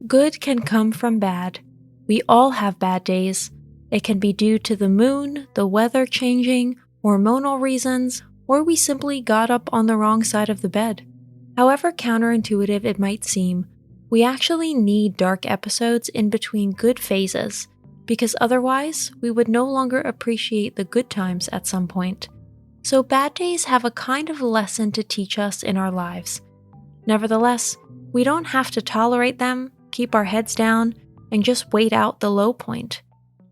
Good can come from bad. We all have bad days. It can be due to the moon, the weather changing, hormonal reasons, or we simply got up on the wrong side of the bed. However counterintuitive it might seem, we actually need dark episodes in between good phases, because otherwise we would no longer appreciate the good times at some point. So bad days have a kind of lesson to teach us in our lives. Nevertheless, we don't have to tolerate them, keep our heads down, and just wait out the low point.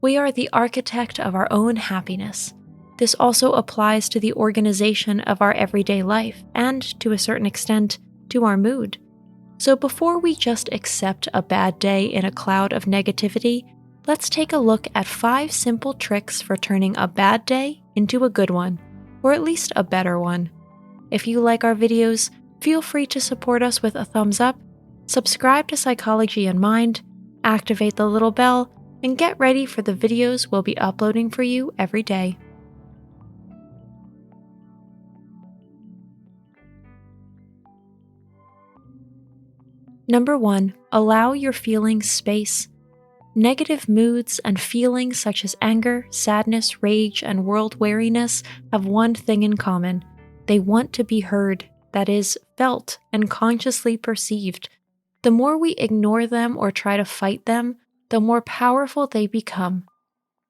We are the architect of our own happiness. This also applies to the organization of our everyday life and, to a certain extent, to our mood. So before we just accept a bad day in a cloud of negativity, let's take a look at 5 simple tricks for turning a bad day into a good one, or at least a better one. If you like our videos, feel free to support us with a thumbs up, subscribe to Psychology and Mind, activate the little bell, and get ready for the videos we'll be uploading for you every day. Number 1, allow your feelings space. Negative moods and feelings such as anger, sadness, rage, and world weariness have one thing in common. They want to be heard, that is, felt and consciously perceived. The more we ignore them or try to fight them, the more powerful they become.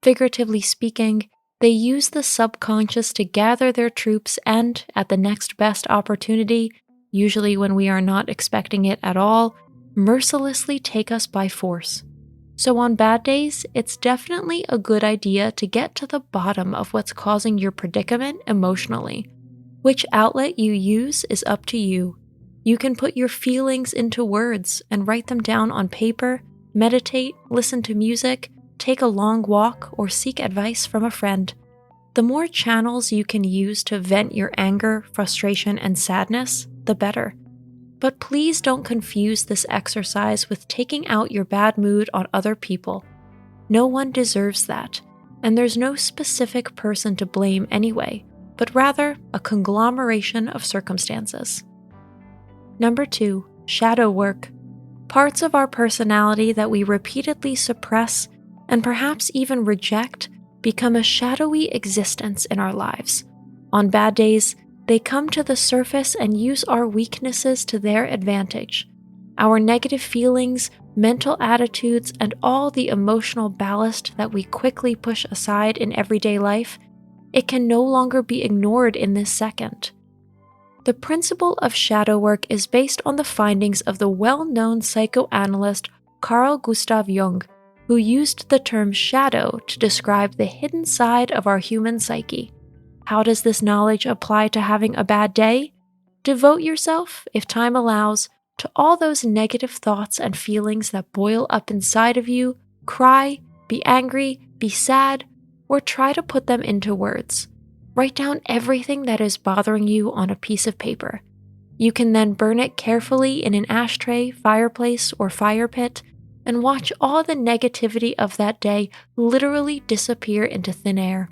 Figuratively speaking, they use the subconscious to gather their troops and, at the next best opportunity, usually when we are not expecting it at all, mercilessly take us by force. So on bad days, it's definitely a good idea to get to the bottom of what's causing your predicament emotionally. Which outlet you use is up to you. You can put your feelings into words and write them down on paper, meditate, listen to music, take a long walk, or seek advice from a friend. The more channels you can use to vent your anger, frustration, and sadness, the better. But please don't confuse this exercise with taking out your bad mood on other people. No one deserves that, and there's no specific person to blame anyway, but rather a conglomeration of circumstances. Number 2, shadow work. Parts of our personality that we repeatedly suppress and perhaps even reject become a shadowy existence in our lives. On bad days, they come to the surface and use our weaknesses to their advantage. Our negative feelings, mental attitudes, and all the emotional ballast that we quickly push aside in everyday life, it can no longer be ignored in this second. The principle of shadow work is based on the findings of the well-known psychoanalyst Carl Gustav Jung, who used the term shadow to describe the hidden side of our human psyche. How does this knowledge apply to having a bad day? Devote yourself, if time allows, to all those negative thoughts and feelings that boil up inside of you, cry, be angry, be sad, or try to put them into words. Write down everything that is bothering you on a piece of paper. You can then burn it carefully in an ashtray, fireplace, or fire pit, and watch all the negativity of that day literally disappear into thin air.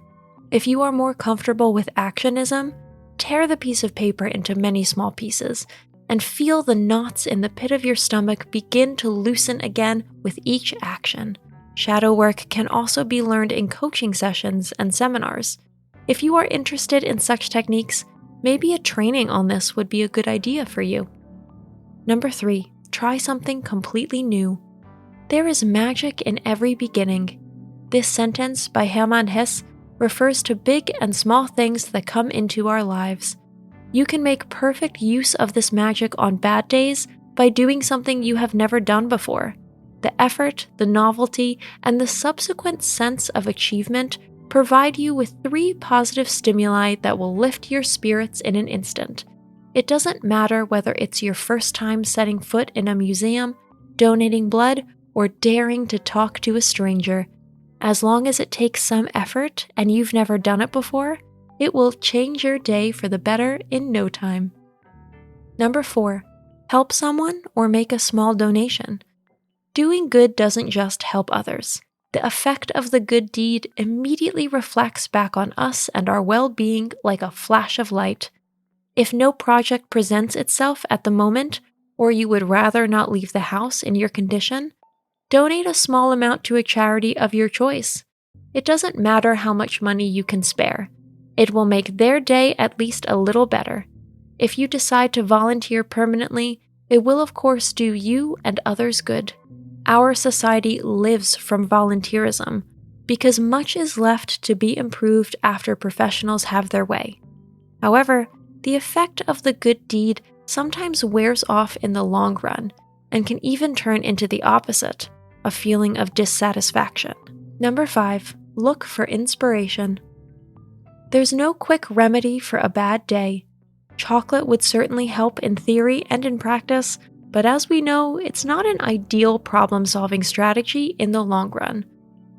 If you are more comfortable with actionism, tear the piece of paper into many small pieces and feel the knots in the pit of your stomach begin to loosen again with each action. Shadow work can also be learned in coaching sessions and seminars. If you are interested in such techniques, maybe a training on this would be a good idea for you. Number 3, try something completely new. There is magic in every beginning. This sentence by Hermann Hesse refers to big and small things that come into our lives. You can make perfect use of this magic on bad days by doing something you have never done before. The effort, the novelty, and the subsequent sense of achievement provide you with 3 positive stimuli that will lift your spirits in an instant. It doesn't matter whether it's your first time setting foot in a museum, donating blood, or daring to talk to a stranger. As long as it takes some effort and you've never done it before, it will change your day for the better in no time. Number 4, help someone or make a small donation. Doing good doesn't just help others. The effect of the good deed immediately reflects back on us and our well-being like a flash of light. If no project presents itself at the moment, or you would rather not leave the house in your condition, donate a small amount to a charity of your choice. It doesn't matter how much money you can spare. It will make their day at least a little better. If you decide to volunteer permanently, it will of course do you and others good. Our society lives from volunteerism because much is left to be improved after professionals have their way. However, the effect of the good deed sometimes wears off in the long run and can even turn into the opposite, a feeling of dissatisfaction. Number 5, look for inspiration. There's no quick remedy for a bad day. Chocolate would certainly help in theory and in practice, but as we know, it's not an ideal problem-solving strategy in the long run.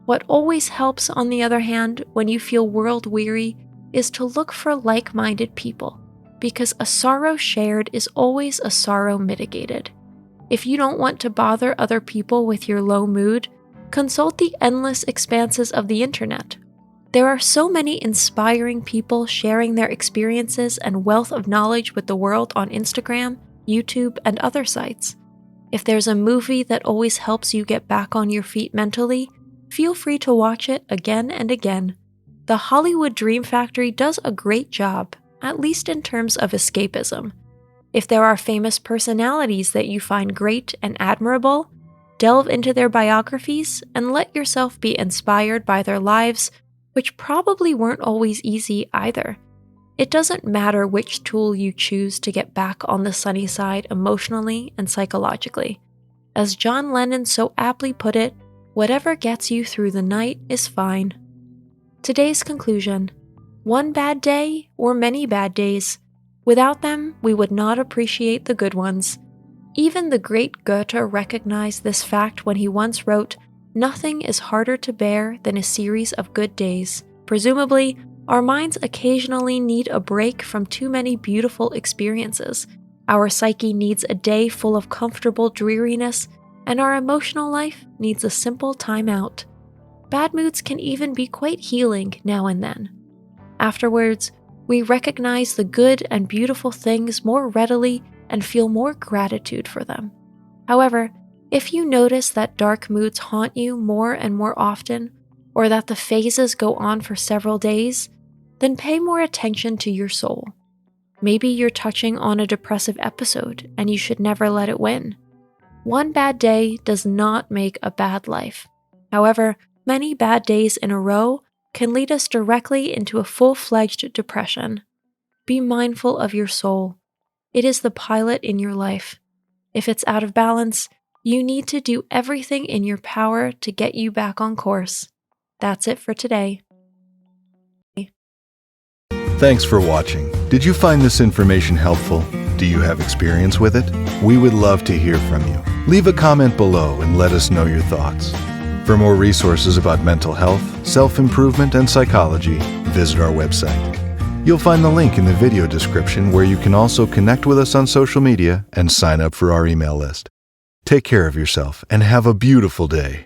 What always helps, on the other hand, when you feel world-weary, is to look for like-minded people, because a sorrow shared is always a sorrow mitigated. If you don't want to bother other people with your low mood, consult the endless expanses of the internet. There are so many inspiring people sharing their experiences and wealth of knowledge with the world on Instagram, YouTube, and other sites. If there's a movie that always helps you get back on your feet mentally, feel free to watch it again and again. The Hollywood Dream Factory does a great job, at least in terms of escapism. If there are famous personalities that you find great and admirable, delve into their biographies and let yourself be inspired by their lives, which probably weren't always easy either. It doesn't matter which tool you choose to get back on the sunny side emotionally and psychologically. As John Lennon so aptly put it, whatever gets you through the night is fine. Today's conclusion: one bad day or many bad days. Without them, we would not appreciate the good ones. Even the great Goethe recognized this fact when he once wrote, "Nothing is harder to bear than a series of good days." Presumably, our minds occasionally need a break from too many beautiful experiences. Our psyche needs a day full of comfortable dreariness, and our emotional life needs a simple time out. Bad moods can even be quite healing now and then. Afterwards, we recognize the good and beautiful things more readily and feel more gratitude for them. However, if you notice that dark moods haunt you more and more often, or that the phases go on for several days, then pay more attention to your soul. Maybe you're touching on a depressive episode and you should never let it win. One bad day does not make a bad life. However, many bad days in a row can lead us directly into a full-fledged depression. Be mindful of your soul. It is the pilot in your life. If it's out of balance, you need to do everything in your power to get you back on course. That's it for today. Thanks for watching. Did you find this information helpful? Do you have experience with it? We would love to hear from you. Leave a comment below and let us know your thoughts. For more resources about mental health, self-improvement, and psychology, visit our website. You'll find the link in the video description where you can also connect with us on social media and sign up for our email list. Take care of yourself and have a beautiful day.